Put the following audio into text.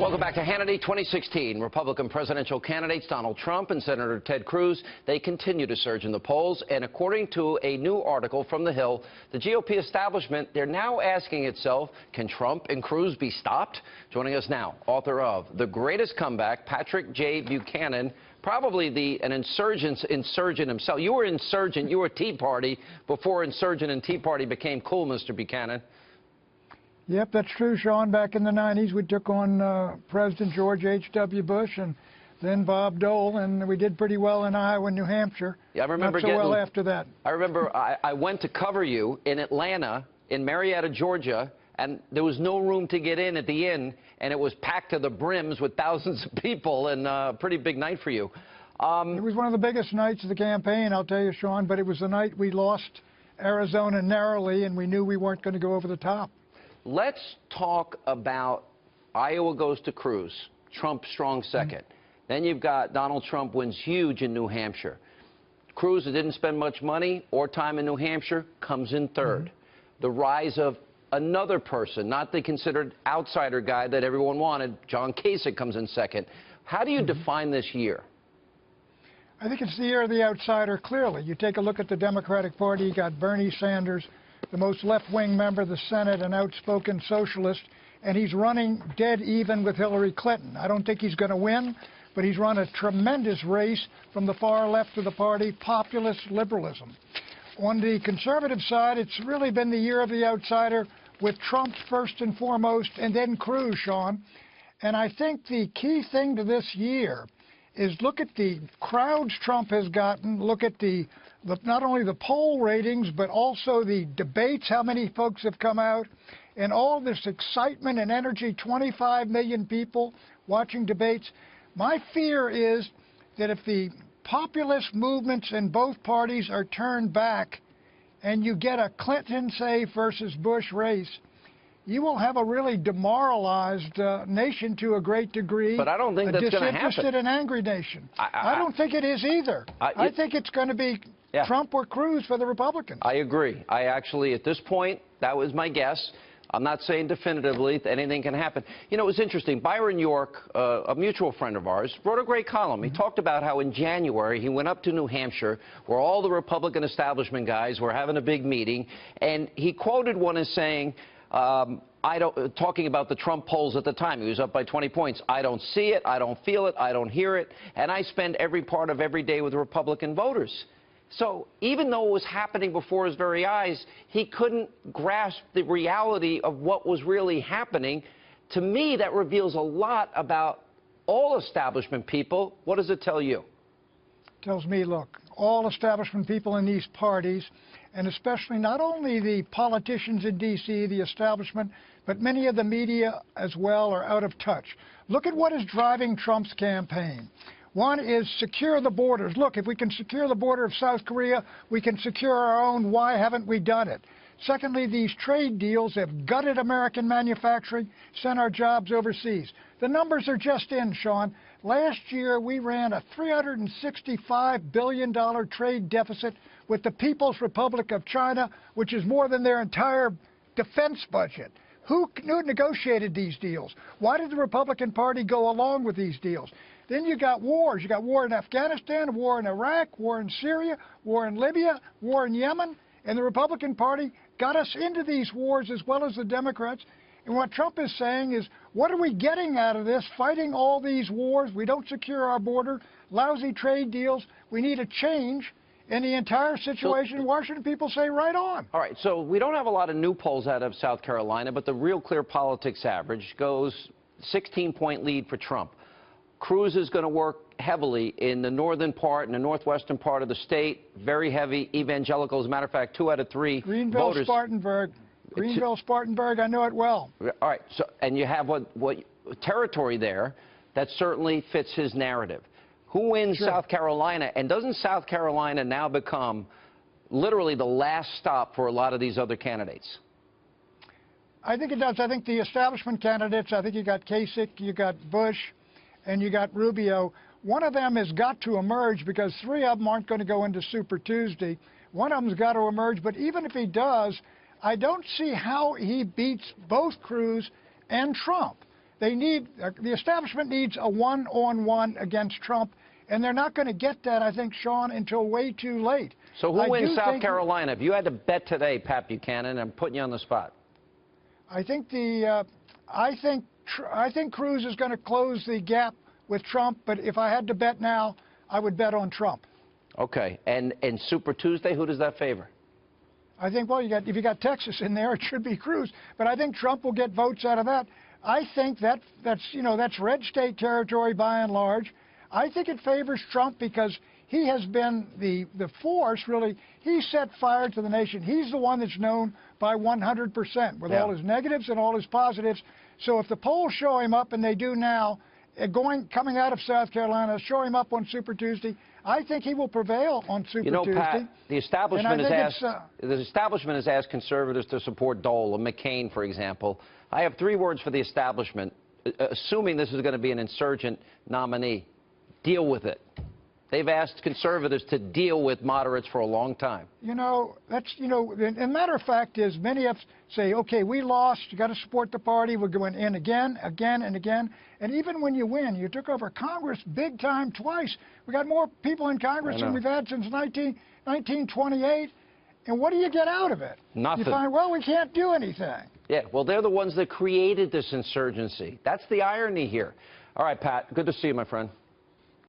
Welcome back to Hannity. 2016 Republican presidential candidates Donald Trump and Senator Ted Cruz, they continue to surge in the polls. And according to a new article from The Hill, the GOP establishment, they're now asking itself, can Trump and Cruz be stopped? Joining us now, author of The Greatest Comeback, Patrick J. Buchanan, probably an insurgent himself. You were insurgent, you were Tea Party before insurgent and Tea Party became cool, Mr. Buchanan. Yep, that's true, Sean. Back in the 90s, we took on President George H.W. Bush and then Bob Dole, and we did pretty well in Iowa and New Hampshire. Yeah, I remember Not so well after that. I remember I went to cover you in Atlanta, in Marietta, Georgia, and there was no room to get in at the inn, and it was packed to the brims with thousands of people, and a pretty big night for you. It was one of the biggest nights of the campaign, I'll tell you, Sean, but it was the night we lost Arizona narrowly, and we knew we weren't going to go over the top. Let's talk about Iowa goes to Cruz, Trump strong second. Then you've got Donald Trump wins huge in New Hampshire. Cruz, who didn't spend much money or time in New Hampshire, comes in third. The rise of another person, not the considered outsider guy that everyone wanted, John Kasich, comes in second. How do you define this year? I think it's the year of the outsider, clearly. You take a look at the Democratic Party, you got Bernie Sanders, the most left-wing member of the Senate, an outspoken socialist, and he's running dead even with Hillary Clinton. I don't think he's going to win, but he's run a tremendous race from the far left of the party, populist liberalism. On the conservative side, it's really been the year of the outsider with Trump first and foremost, and then Cruz, Sean. And I think the key thing to this year is look at the crowds Trump has gotten, look at not only the poll ratings, but also the debates, how many folks have come out, and all this excitement and energy, 25 million people watching debates. My fear is that if the populist movements in both parties are turned back and you get a Clinton, say, versus Bush race, you will have a really demoralized nation to a great degree. But I don't think that's going to happen. A disinterested and angry nation. I don't think it is either. I think it's going to be Trump or Cruz for the Republicans. I agree. I actually, at this point, that was my guess. I'm not saying definitively that anything can happen. You know, it was interesting. Byron York, a mutual friend of ours, wrote a great column. He talked about how in January he went up to New Hampshire where all the Republican establishment guys were having a big meeting, and he quoted one as saying, talking about the Trump polls at the time. He was up by 20 points. I don't see it. I don't feel it. I don't hear it. And I spend every part of every day with Republican voters. So even though it was happening before his very eyes, he couldn't grasp the reality of what was really happening. To me, that reveals a lot about all establishment people. What does it tell you? It tells me, look, all establishment people in these parties, and especially not only the politicians in D.C., the establishment, but many of the media as well are out of touch. Look at what is driving Trump's campaign. One is secure the borders. Look, if we can secure the border of South Korea, we can secure our own. Why haven't we done it? Secondly, these trade deals have gutted American manufacturing, sent our jobs overseas. The numbers are just in, Sean. Last year, we ran a $365 billion trade deficit with the People's Republic of China, which is more than their entire defense budget. Who negotiated these deals? Why did the Republican Party go along with these deals? Then you got wars. You got war in Afghanistan, war in Iraq, war in Syria, war in Libya, war in Yemen. And the Republican Party got us into these wars as well as the Democrats. And what Trump is saying is, what are we getting out of this, fighting all these wars? We don't secure our border, lousy trade deals. We need a change in the entire situation. So, why shouldn't people say right on? All right, so we don't have a lot of new polls out of South Carolina, but the Real Clear Politics average goes 16-point lead for Trump. Cruz is going to work heavily in the northern part and the northwestern part of the state, very heavy evangelical. As a matter of fact, 2 out of 3 voters. Greenville, Spartanburg, I know it well. All right, so, and you have what territory there that certainly fits his narrative. Who wins South Carolina, and doesn't South Carolina now become literally the last stop for a lot of these other candidates? I think it does. I think the establishment candidates, I think you got Kasich, you got Bush, and you got Rubio. One of them has got to emerge because 3 of them aren't going to go into Super Tuesday. One of them's got to emerge, but even if he does, I don't see how he beats both Cruz and Trump. the establishment needs a one-on-one against Trump, and they're not going to get that, I think, Sean, until way too late. So who wins South Carolina? If you had to bet today, Pat Buchanan, I'm putting you on the spot. I think I think Cruz is going to close the gap with Trump, but if I had to bet now, I would bet on Trump. Okay, and Super Tuesday, who does that favor? I think, well, if you got Texas in there, it should be Cruz, but I think Trump will get votes out of that. I think that's red state territory by and large. I think it favors Trump because he has been the force, really. He set fire to the nation. He's the one that's known by 100% with all his negatives and all his positives. So if the polls show him up, and they do now, coming out of South Carolina, show him up on Super Tuesday, I think he will prevail on Super Tuesday. Pat, the establishment has asked conservatives to support Dole and McCain, for example. I have 3 words for the establishment, assuming this is going to be an insurgent nominee. Deal with it. They've asked conservatives to deal with moderates for a long time. The matter of fact is, many of us say, okay, we lost, you got to support the party, we're going in again, and again. And even when you win, you took over Congress big time twice. We got more people in Congress than we've had since 1928. And what do you get out of it? Nothing. You find, well, we can't do anything. Yeah, well, they're the ones that created this insurgency. That's the irony here. All right, Pat, good to see you, my friend.